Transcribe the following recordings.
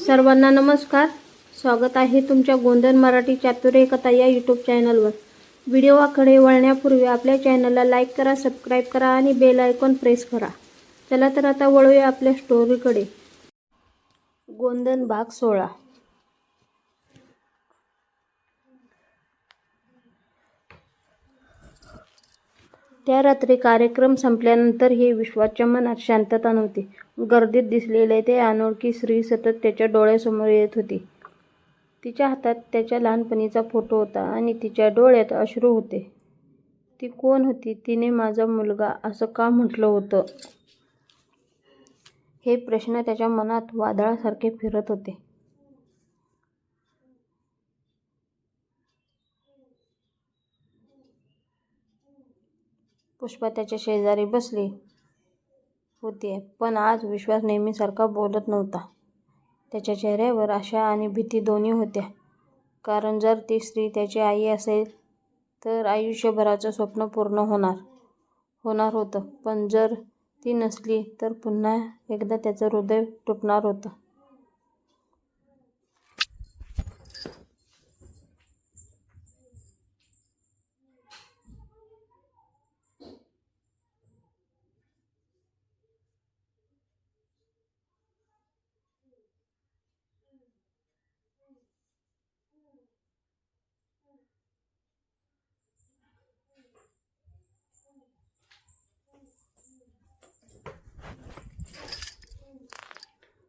सर्वांना नमस्कार. स्वागत आहे तुमच्या गोंधन मराठी चातुर्य कथा या यूट्यूब चॅनलवर. व्हिडिओकडे वळण्यापूर्वी आपल्या चॅनलला लाईक करा, सबस्क्राईब करा आणि बेल आयकॉन प्रेस करा. चला तर आता वळूया आपल्या स्टोरीकडे. गोंधन भाग 16. त्या रात्री कार्यक्रम संपल्यानंतरही विश्वाच्या मनात शांतता नव्हती. गर्दीत दिसलेले ते अनोळखी स्त्री सतत त्याच्या डोळ्यासमोर येत होती. तिच्या हातात त्याच्या लहानपणीचा फोटो होता आणि तिच्या डोळ्यात अश्रू होते. ती कोण होती? तिने माझा मुलगा असं का म्हटलं होतं? हे प्रश्न त्याच्या मनात वादळासारखे फिरत होते. पुष्पा त्याच्या शेजारी बसली होती, पण आज विश्वास नेहमीसारखा बोलत नव्हता. त्याच्या चेहऱ्यावर आशा आणि भीती दोन्ही होत्या. कारण जर ती स्त्री त्याची आई असेल तर आयुष्यभराचं स्वप्न पूर्ण होणार होतं, पण जर ती नसली तर पुन्हा एकदा त्याचं हृदय तुटणार होतं.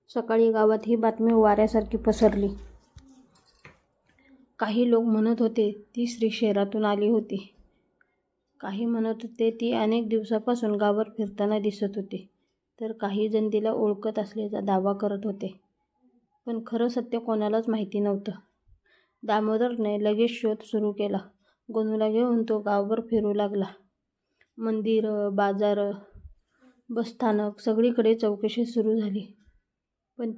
सकाळी गावात ही बातमी वाऱ्यासारखी पसरली. काही लोक म्हणत होते ती स्त्री शहरातून आली होती. काही म्हणत होते ती अनेक दिवसापासून गावात फिरताना दिसत होती, तर काही जण तिला ओळखत असल्याचा दावा करत होते. पण खरं सत्य कोणालाच माहिती नव्हतं. दामोदरने लगेच शोध सुरू केला. गणूला घेऊन तो गावभर फिरू लागला. मंदिरं, बाजारं, बसस्थानक सगळीकडे चौकशी सुरू झाली. पण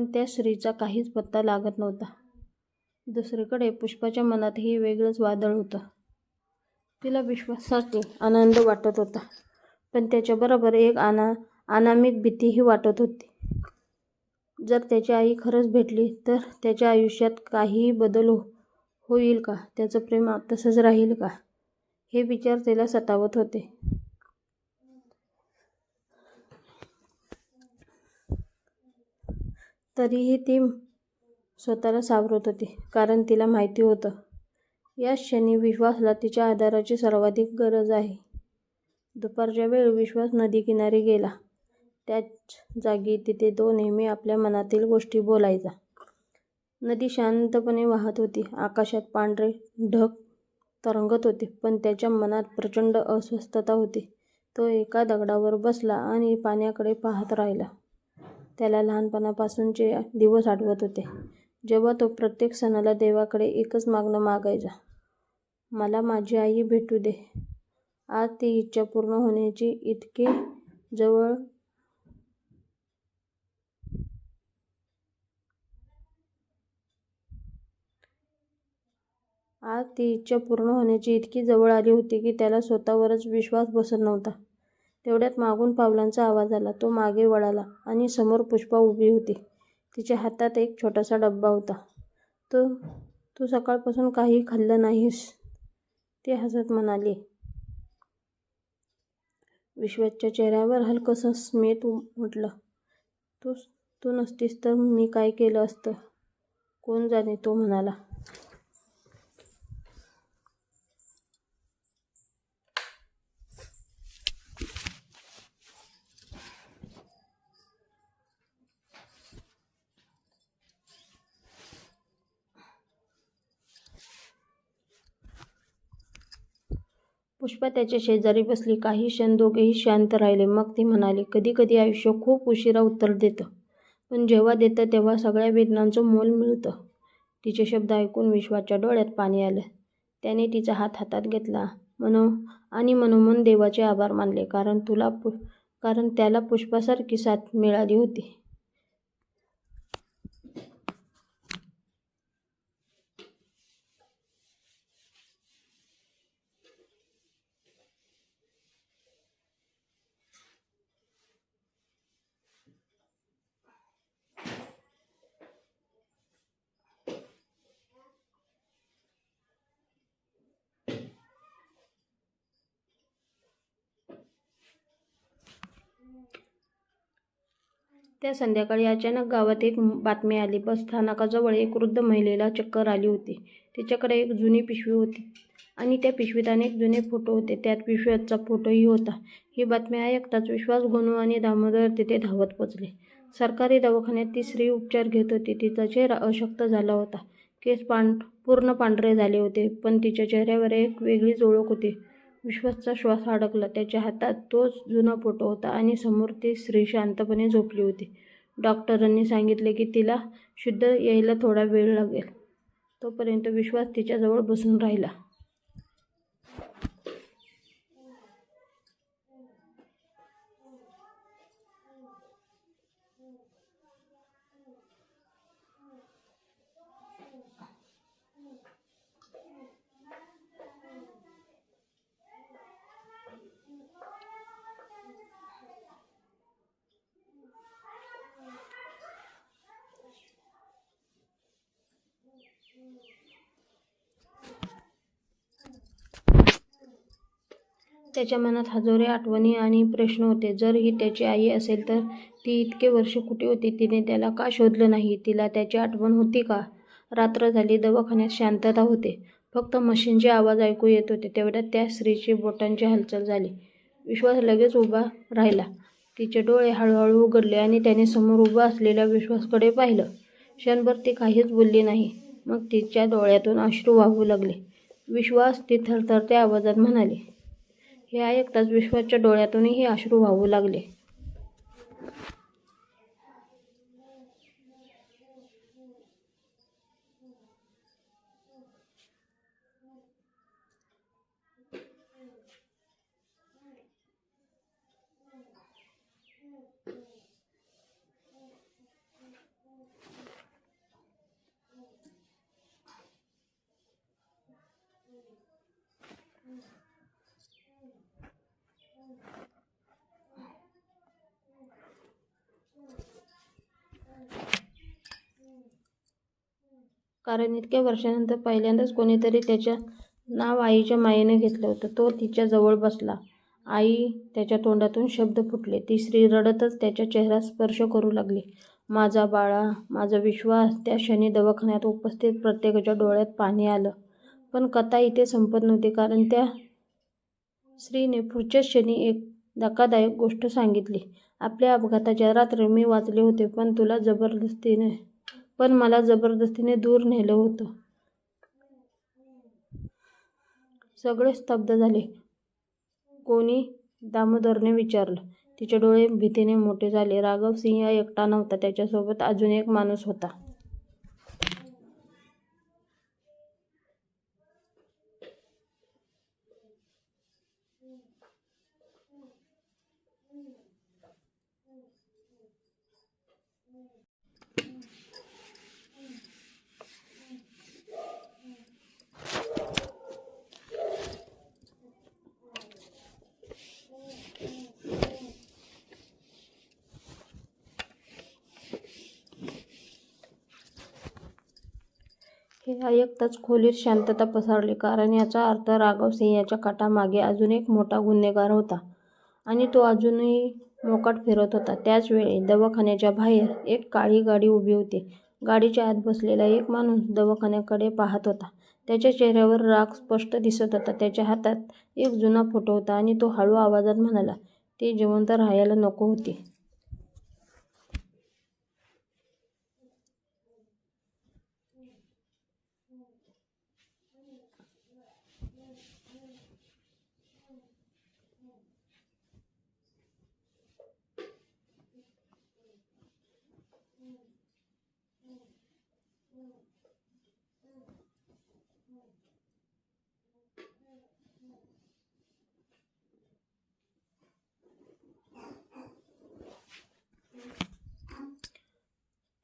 त्या स्त्रीचा काहीच पत्ता लागत नव्हता. दुसरीकडे पुष्पाच्या मनातही वेगळंच वादळ होतं. तिला विश्वासासाठी आनंद वाटत होता, पण त्याच्याबरोबर एक अनामिक भीतीही वाटत होती. जर त्याची आई खरंच भेटली तर त्याच्या आयुष्यात काही बदल होईल का? त्याचं प्रेम तसंच राहील का? हे विचार तिला सतावत होते. तरीही ती स्वतःला सावरत होती, कारण तिला माहिती होतं या क्षणी विश्वासला तिच्या आधाराची सर्वाधिक गरज आहे. दुपारच्या वेळी विश्वास नदीकिनारी गेला. त्याच जागी तिथे तो नेहमी आपल्या मनातील गोष्टी बोलायचा. नदी शांतपणे वाहत होती. आकाशात पांढरे ढग तरंगत होते, पण त्याच्या मनात प्रचंड अस्वस्थता होती. तो एका दगडावर बसला आणि पाण्याकडे पाहत राहिला. त्याला लहानपणापासूनचे दिवस आठवत होते, जेव्हा तो प्रत्येक सणाला देवाकडे एकच मागणं मागायचा, मला माझी आई भेटू दे. आज ती इच्छा पूर्ण होण्याची इतकी जवळ आली होती की त्याला स्वतःवरच विश्वास बसत नव्हता. तेवढ्यात मागून पावलांचा आवाज आला. तो मागे वळाला आणि समोर पुष्पा उभी होती. तिच्या हातात एक छोटासा डब्बा होता. तू सकाळपासून काही खाल्लं नाहीस? ती हसत म्हणाली. विश्वाच्या चेहऱ्यावर हलकंसं स्मित उमटलं. तू नसतीस तर मी काय केलं असतं कोण जाणे, तो म्हणाला. पुष्पा त्याच्या शेजारी बसली. काही क्षण दोघेही शांत राहिले. मग ती म्हणाली, कधी कधी आयुष्य खूप उशिरा उत्तर देतं, पण जेव्हा देतं तेव्हा सगळ्या वेदनांचं मोल मिळतं. तिचे शब्द ऐकून विश्वाच्या डोळ्यात पाणी आलं. त्याने तिचा हात हातात घेतला आणि मनोमन देवाचे आभार मानले, कारण त्याला पुष्पासारखी साथ मिळाली होती. त्या संध्याकाळी अचानक गावात एक बातमी आली. बस स्थानकाजवळ एक वृद्ध महिलेला चक्कर आली होती. तिच्याकडे एक जुनी पिशवी होती आणि त्या पिशवीत अनेक जुने फोटो होते. त्यात विश्वासचा फोटोही होता. ही बातमी ऐकताच विश्वास, गणू आणि दामोदर तिथे धावत पोचले. सरकारी दवाखान्यात ती स्त्री उपचार घेत होती. तिचा चेहरा अशक्त झाला होता. केस पूर्ण पांढरे झाले होते, पण तिच्या चेहऱ्यावर एक वेगळीच ओळख होती. विश्वासचा श्वास अडकला. त्याच्या हातात तोच जुना फोटो होता आणि समोर ती स्त्री शांतपणे झोपली होती. डॉक्टरांनी सांगितले की तिला शुद्ध यायला थोडा वेळ लागेल. तोपर्यंत विश्वास तिच्याजवळ बसून राहिला. त्याच्या मनात हजारो आठवणी आणि प्रश्न होते. जर ही त्याची आई असेल तर ती इतके वर्ष कुठे होती? तिने त्याला का शोधलं नाही? तिला त्याची आठवण होती का? रात्र झाली. दवाखान्यात शांतता होती. फक्त मशीनचे आवाज ऐकू येत होते. तेवढ्यात त्या स्त्रीची बोटांची हालचाल झाली. विश्वास लगेच उभा राहिला. तिचे डोळे हळूहळू उघडले आणि त्याने समोर उभा असलेल्या विश्वासकडे पाहिलं. क्षणभर ती काहीच बोलली नाही. मग तिच्या डोळ्यातून अश्रू वाहू लागले. विश्वास, ती थरथरत्या आवाजात म्हणाली. हे ऐकताच विश्वासच्या डोळ्यातूनही अश्रू वाहू लागले. कारण इतक्या वर्षानंतर पहिल्यांदाच कोणीतरी त्याचं नाव आईच्या मायेने घेतलं होतं. तो तिच्या जवळ बसला. आई, त्याच्या तोंडातून शब्द फुटले. ती स्त्री रडतच त्याच्या चेहरा स्पर्श करू लागली. माझा बाळा, माझा विश्वास. त्या क्षणी दवाखान्यात उपस्थित प्रत्येकाच्या डोळ्यात पाणी आलं. पण कथा इथे संपत नव्हती, कारण त्या स्त्रीने पुढच्याच क्षणी एक धक्कादायक गोष्ट सांगितली. आपल्या अपघाताच्या रात्री मी वाचले होते, पण मला जबरदस्तीने दूर नेलं होतं. सगळे स्तब्ध झाले. कोणी? दामोदरने विचारलं. तिचे डोळे भीतीने मोठे झाले. राघव सिंह एकटा नव्हता, त्याच्यासोबत अजून एक माणूस होता. हे ऐकताच खोलीत शांतता पसरली, कारण याचा अर्थ राघव सिंहच्या कटामागे अजून एक मोठा गुन्हेगार होता आणि तो अजूनही मोकाट फिरत होता. त्याच वेळी दवाखान्याच्या बाहेर एक काळी गाडी उभी होती. गाडीच्या आत बसलेला एक माणूस दवाखान्याकडे पाहत होता. त्याच्या चेहऱ्यावर राग स्पष्ट दिसत होता. त्याच्या हातात एक जुना फोटो होता आणि तो हळू आवाजात म्हणाला, ती जिवंत राहायला नको होती.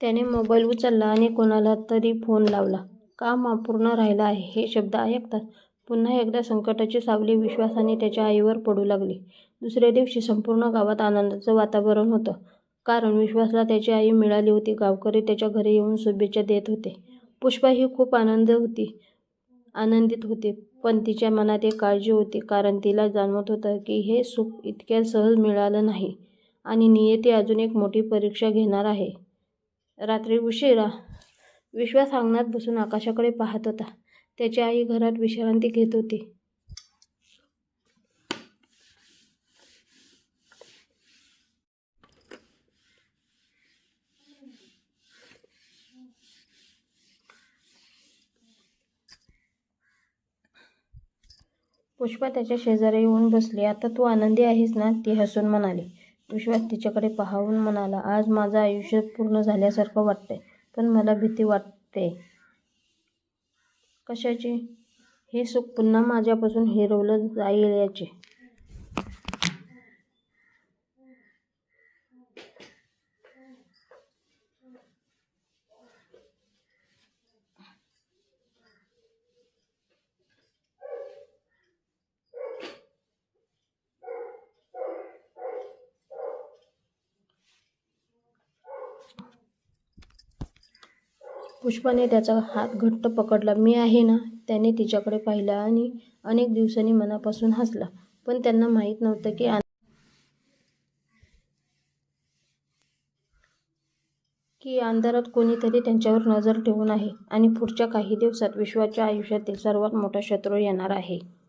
त्याने मोबाईल उचलला आणि कोणाला तरी फोन लावला. काम अपूर्ण राहिलं आहे. हे शब्द ऐकताच पुन्हा एकदा संकटाची सावली विश्वास आणि त्याच्या आईवर पडू लागली. दुसऱ्या दिवशी संपूर्ण गावात आनंदाचं वातावरण होतं, कारण विश्वासला त्याची आई मिळाली होती. गावकरी त्याच्या घरी येऊन शुभेच्छा देत होते. पुष्पा ही खूप आनंदित होती, पण तिच्या मनात एक काळजी होती, कारण तिला जाणवत होतं की हे सुख इतक्या सहज मिळालं नाही. आणि नियती अजून एक मोठी परीक्षा घेणार आहे. रात्री उशिरा विश्वास अंगणात बसून आकाशाकडे पाहत होता. त्याची आई घरात विश्रांती घेत होती. पुष्पा त्याच्या शेजारी येऊन बसली. आता तू आनंदी आहेस ना? ती हसून म्हणाली. विश्वास तिच्याकडे पाहून म्हणाला, आज माझं आयुष्य पूर्ण झाल्यासारखं वाटतंय, पण मला भीती वाटते. कशाची? हे सुख पुन्हा माझ्यापासून हिरवलं जाईल याची. पुष्पाने त्याचा हात घट्ट पकडला. मी आहे ना? त्याने तिच्याकडे पाहिलं आणि अनेक दिवसांनी मनापासून हसला. पण त्यांना माहीत नव्हतं की अंधारात कोणीतरी त्यांच्यावर नजर ठेवून आहे आणि पुढच्या काही दिवसात विश्वाच्या आयुष्यातील सर्वात मोठा शत्रू येणार आहे.